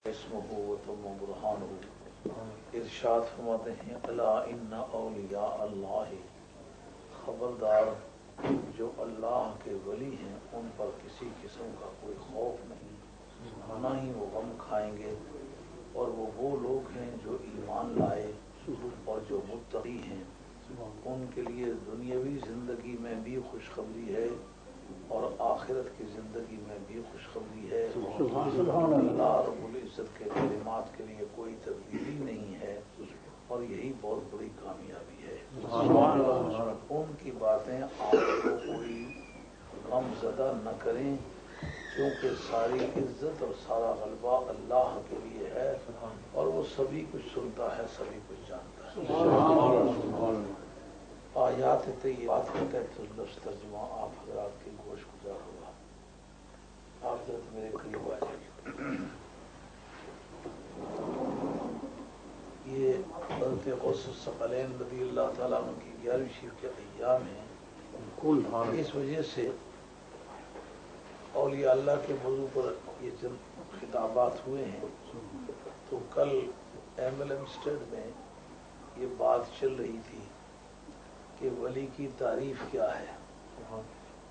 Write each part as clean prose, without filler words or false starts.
اسمہ و تم برہانہ ارشاد فرماتے ہیں الا ان اولیاء اللہ، خبردار جو اللہ کے ولی ہیں ان پر کسی قسم کا کوئی خوف نہیں، نہ ہی وہ غم کھائیں گے، اور وہ لوگ ہیں جو ایمان لائے اور جو متقی ہیں، ان کے لیے دنیاوی زندگی میں بھی خوشخبری ہے اور آخرت کی زندگی میں بھی خوشخبری ہے۔ اللہ رب العزت کے کلمات کے لیے کوئی تبدیلی نہیں ہے اور یہی بہت بڑی کامیابی ہے۔ ان کی باتیں آپ کو کوئی غم زدہ نہ کریں، کیونکہ ساری عزت اور سارا غلبہ اللہ کے لیے ہے اور وہ سبھی کچھ سنتا ہے، سبھی کچھ جانتا ہے۔ آیات طیبات کا لفظ ترجمہ آپ حضرات کے گوش گزار ہوگا۔ آپ حضرت میرے قریب آ جائیے۔ یہ حضرت غوث الثقلین رضی اللہ تعالیٰ عنہ کی 11ویں شریف کے ایام ہیں۔ اس وجہ سے اولیاء اللہ کے موضوع پر یہ چند خطابات ہوئے ہیں۔ تو کل ایمل ایمسٹرڈ میں یہ بات چل رہی تھی کہ ولی کی تعریف کیا ہے۔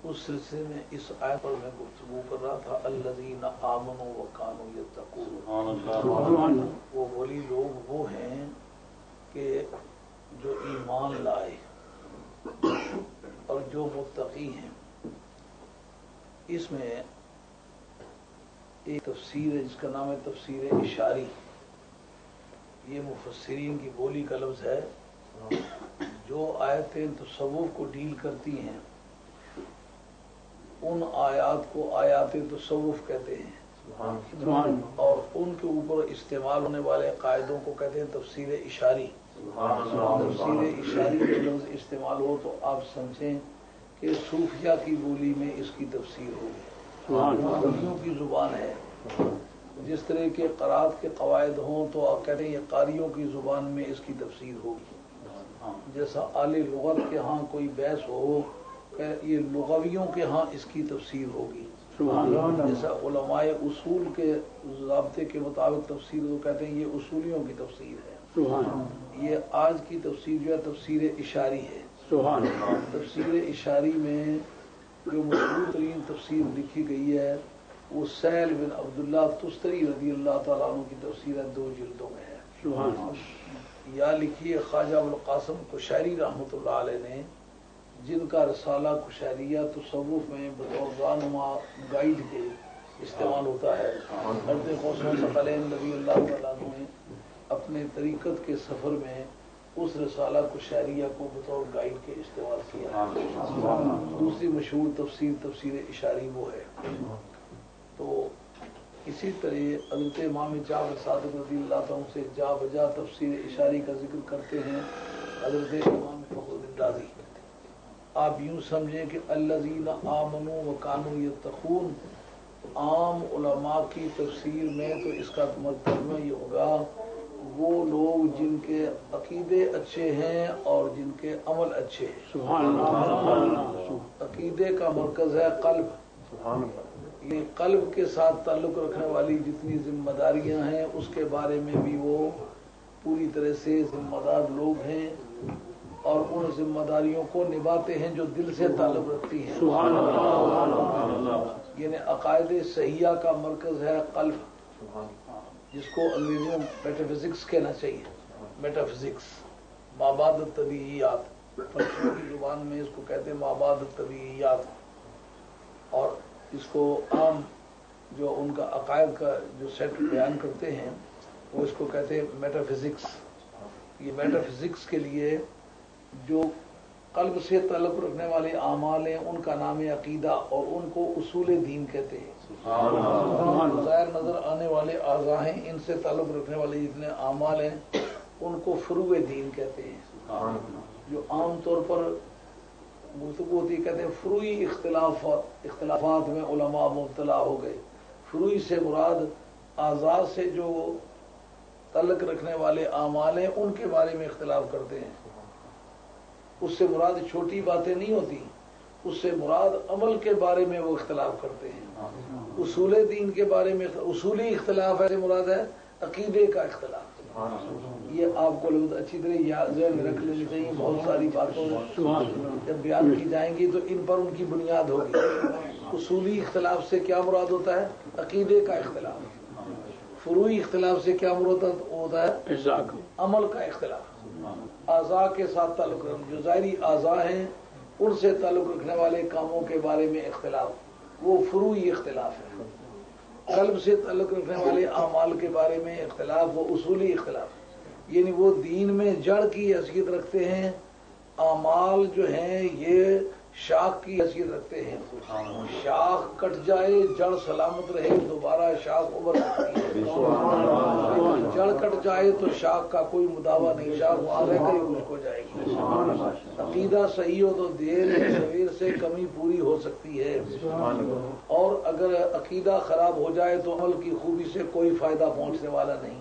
اس سلسلے میں اس آیت پر میں گفتگو کر رہا تھا، الذین آمنوا وکانوا یتقون۔ وہ ولی لوگ وہ ہیں کہ جو ایمان لائے اور جو متقی ہیں۔ اس میں ایک تفسیر ہے جس کا نام ہے تفسیر اشاری۔ یہ مفسرین کی بولی کا لفظ ہے۔ جو آیتیں تصوف کو ڈیل کرتی ہیں ان آیات کو آیات تصوف کہتے ہیں، اور ان کے اوپر استعمال ہونے والے قاعدوں کو کہتے ہیں تفسیر اشاری۔ تفسیر اشاری کا لفظ استعمال ہو تو آپ سمجھیں کہ صوفیہ کی بولی میں اس کی تفسیر ہوگی، صوفیوں کی زبان ہے۔ جس طرح کے قرات کے قواعد ہوں تو آپ کہتے ہیں یہ قاریوں کی زبان میں اس کی تفسیر ہوگی۔ جیسا اہل لغت کے ہاں کوئی بحث ہو کہ یہ لغویوں کے ہاں اس کی تفسیر ہوگی۔ جیسا علماء اصول کے ضابطے کے مطابق تفسیر تو کہتے ہیں یہ اصولیوں کی تفسیر ہے۔ یہ آج کی تفسیر جو ہے تفسیر اشاری ہے۔ تفسیر اشاری میں جو مشہور ترین تفسیر لکھی گئی ہے وہ سہل بن عبداللہ تستری رضی اللہ تعالیٰ عنہ کی تفسیر ہے، 2 جلدوں میں ہے۔ یا لکھی ہے خواجہ ابوالقاسم قشیری رحمۃ اللہ علیہ نے، جن کا رسالہ قشیریہ تصوف میں بطور رہنما گائیڈ کے استعمال ہوتا ہے۔ حضرت غوث الثقلین رضی اللہ تعالیٰ عنہ نے اپنے طریقت کے سفر میں اس رسالہ قشیریہ کو بطور گائیڈ کے استعمال کیا۔ دوسری مشہور تفسیر تفسیر اشاری وہ ہے۔ تو اسی طرح حضرت امام جعفر صادق رضی اللہ تعالیٰ سے جا بجا تفسیر اشاری کا ذکر کرتے ہیں حضرت امام فخر الدین رازی۔ آپ یوں سمجھیں کہ الذین آمنوا وکانوا یتقون، عام علماء کی تفسیر میں تو اس کا ترجمہ یہ ہوگا وہ لوگ جن کے عقیدے اچھے ہیں اور جن کے عمل اچھے ہیں۔ عقیدے کا مرکز ہے قلب۔ یہ قلب کے ساتھ تعلق رکھنے والی جتنی ذمہ داریاں ہیں اس کے بارے میں بھی وہ پوری طرح سے ذمہ دار لوگ ہیں اور ان ذمہ داریوں کو نبھاتے ہیں جو دل سے تعلق رکھتی ہیں۔ یعنی عقائد صحیحہ کا مرکز ہے قلب، جس کو انگریزی میں میٹا فزکس کہنا چاہیے۔ میٹا فزکس، مابعد الطبیعیات، فلسفے کی زبان میں اس کو کہتے ہیں مابعد الطبیعیات، اور اس کو عام جو ان کا عقائد کا جو سیٹ بیان کرتے ہیں وہ اس کو کہتے ہیں میٹا فزکس۔ یہ میٹا فزکس کے لیے جو قلب سے تعلق رکھنے والے اعمال ہیں ان کا نام ہے عقیدہ، اور ان کو اصول دین کہتے ہیں۔ غیر نظر آنے والے اعضاء ہیں، ان سے تعلق رکھنے والے جتنے اعمال ہیں ان کو فروع دین کہتے ہیں۔ جو عام طور پر گفتگو ہوتی کہتے ہیں فروعی اختلافات میں علماء مبتلا ہو گئے۔ فروعی سے مراد اعضاء سے جو تعلق رکھنے والے اعمال ہیں ان کے بارے میں اختلاف کرتے ہیں۔ اس سے مراد چھوٹی باتیں نہیں ہوتی، اس سے مراد عمل کے بارے میں وہ اختلاف کرتے ہیں. اصول دین کے بارے میں اصولی اختلاف ہے، مراد ہے عقیدے کا اختلاف. یہ آپ کو اچھی طرح یاد میں رکھ لینی چاہیے. بہت ساری باتوں جب بیان کی جائیں گی تو ان پر ان کی بنیاد ہوگی. اصولی اختلاف سے کیا مراد ہوتا ہے؟ عقیدے کا اختلاف. فروعی اختلاف سے کیا مراد ہوتا ہے؟ عمل کا اختلاف. اعضاء کے ساتھ تعلق رکھنے، جو ظاہری اعضاء ہیں ان سے تعلق رکھنے والے کاموں کے بارے میں اختلاف، وہ فروعی اختلاف ہے. قلب سے تعلق رکھنے والے اعمال کے بارے میں اختلاف، وہ اصولی اختلاف. یعنی وہ دین میں جڑ کی حیثیت رکھتے ہیں، اعمال جو ہیں یہ شاخ کی حیثیت رکھتے ہیں. شاخ کٹ جائے جڑ سلامت رہے دوبارہ شاخ ابھر سکتی ہے. جڑ کٹ جائے تو شاخ کا کوئی مداوع نہیں، شاخ وہاں رہ کر ہی خشک ہو جائے گی. عقیدہ صحیح ہو تو دیر یا سویر سے کمی پوری ہو سکتی ہے، اور اگر عقیدہ خراب ہو جائے تو عمل کی خوبی سے کوئی فائدہ پہنچنے والا نہیں.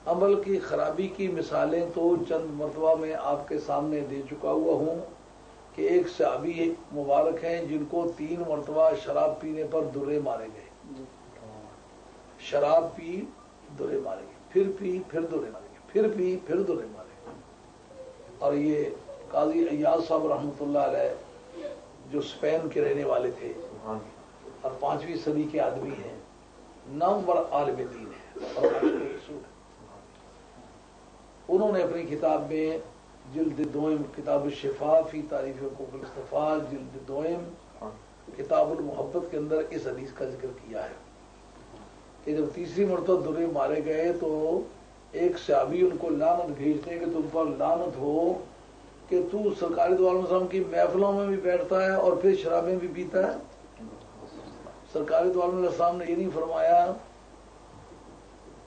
عمل کی خرابی کی مثالیں تو چند مرتبہ میں آپ کے سامنے دے چکا ہوا ہوں کہ ایک صحابی مبارک ہیں جن کو 3 مرتبہ شراب پینے پر درے مارے گئے. شراب پی درے مارے گئے، پھر پی پھر درے مارے گئے، پھر پی پھر درے مارے گئے. اور یہ قاضی ایاز صاحب رحمۃ اللہ علیہ جو اسپین کے رہنے والے تھے اور 5ویں صدی کے آدمی ہیں، نامور عالم دین ہے اور عاشق رسول ہے. انہوں نے اپنی کتاب میں جلد دوئم کتاب الشفاء فی تعریف حقوق الاصطفاء جلد دوئم کتاب المحبت کے اندر اس حدیث کا ذکر کیا ہے کہ جب 3ری مرتبہ درے مارے گئے تو ایک صحابی ان کو لعنت بھیجتے کہ تم پر لعنت ہو کہ تو سرکار دو عالم وسلم کی محفلوں میں بھی بیٹھتا ہے اور پھر شرابیں بھی پیتا ہے. سرکار دو عالم وسلم نے یہ نہیں فرمایا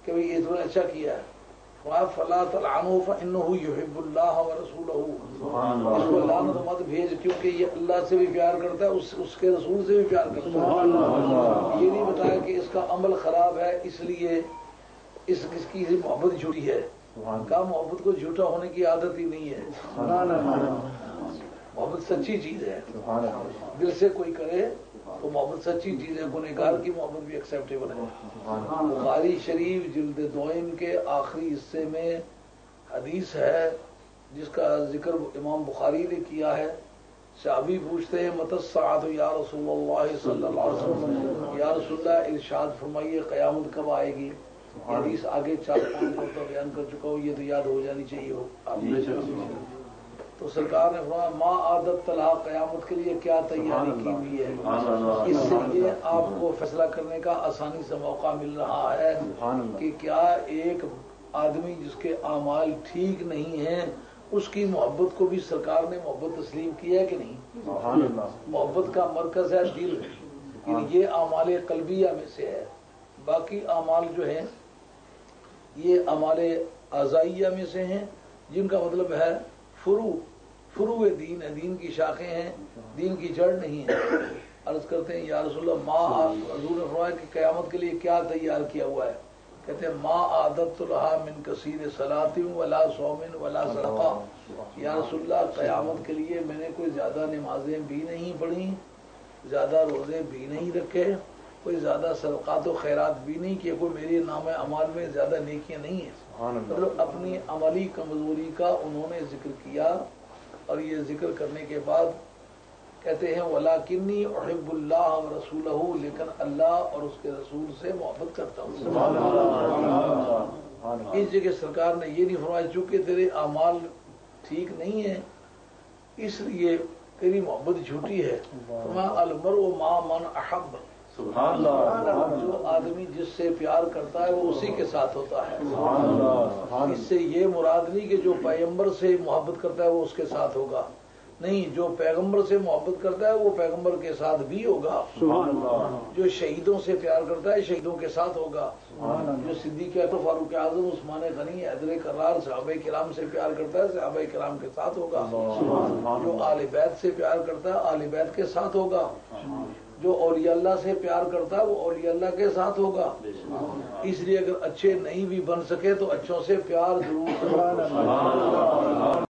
کہ بھئی یہ تم نے اچھا کیا ہے، فلا تلعنوا فانه يحب الله ورسوله. اس کو لعنت مت بھیج کیونکہ یہ اللہ سے بھی پیار کرتا ہے، اس کے رسول سے بھی پیار کرتا ہے. یہ نہیں بتایا کہ اس کا عمل خراب ہے اس لیے اس کی محبت جھوٹی ہے. کہا محبت کو جھوٹا ہونے کی عادت ہی نہیں ہے. محبت سچی چیز ہے، دل سے کوئی کرے تو محبت سچی چیز ہے. گنہگار کی محبت بھی ایکسیپٹیبل ہے. بخاری شریف جلد دوئم کے آخری حصے میں حدیث ہے جس کا ذکر امام بخاری نے کیا ہے. صحابی پوچھتے ہیں متی الساعۃ یا رسول اللہ صلی اللہ علیہ وسلم، یا رسول اللہ ارشاد فرمائیے قیامت کب آئے گی. حدیث آگے 4-5 مرتبہ بیان کر چکا ہوں، یہ تو یاد ہو جانی چاہیے ہو آپ نے. تو سرکار نے فرمایا ما عادت طلحہ، قیامت کے لیے کیا تیاری کی ہوئی ہے. اس سے یہ آپ کو فیصلہ کرنے کا آسانی سے موقع مل رہا ہے کہ کیا ایک آدمی جس کے اعمال ٹھیک نہیں ہیں اس کی محبت کو بھی سرکار نے محبت تسلیم کی ہے کہ نہیں. محبت کا مرکز ہے دل، یہ اعمال قلبیہ میں سے ہے. باقی اعمال جو ہیں یہ اعمال اعضائیہ میں سے ہیں جن کا مطلب ہے فروع دین ہے، دین کی شاخیں ہیں، دین کی جڑ نہیں ہے. عرض کرتے ہیں یا رسول اللہ حضور نے فرمایا کہ قیامت کے لیے کیا تیار کیا ہوا ہے. کہتے ہیں ما عادت لها من کثیر صلاۃ ولا صوم ولا صدقہ. یا رسول اللہ قیامت کے لیے میں نے کوئی زیادہ نمازیں بھی نہیں پڑھی، زیادہ روزے بھی نہیں رکھے، کوئی زیادہ صدقات و خیرات بھی نہیں کیے، کوئی میری نام اعمال میں زیادہ نیکیاں نہیں ہیں. مطلب اپنی عملی کمزوری کا انہوں نے ذکر کیا. اور یہ ذکر کرنے کے بعد کہتے ہیں وَلَكِنِّي أُحِبُّ اللَّهَ وَرَسُولَهُ، لیکن اللہ اور اس کے رسول سے محبت کرتا ہوں. اس جگہ سرکار نے یہ نہیں فرمایا چونکہ تیرے اعمال ٹھیک نہیں ہیں اس لیے تیری محبت جھوٹی ہے. فرمایا المرء مع من احب، جو آدمی جس سے پیار کرتا ہے وہ اسی کے ساتھ ہوتا ہے. اس سے یہ مراد نہیں کہ جو پیغمبر سے محبت کرتا ہے وہ اس کے ساتھ ہوگا، نہیں، جو پیغمبر سے محبت کرتا ہے وہ پیغمبر کے ساتھ بھی ہوگا. جو شہیدوں سے پیار کرتا ہے شہیدوں کے ساتھ ہوگا. جو صدیق اکبر، فاروق اعظم، عثمان غنی، حیدر کرار صحابہ کرام سے پیار کرتا ہے صحابہ کرام کے ساتھ ہوگا. جو آل بیت سے پیار کرتا ہے آل بیت کے ساتھ ہوگا. جو اولیاء اللہ سے پیار کرتا ہے وہ اولیاء اللہ کے ساتھ ہوگا. اس لیے اگر اچھے نہیں بھی بن سکے تو اچھوں سے پیار ضرور کرنا.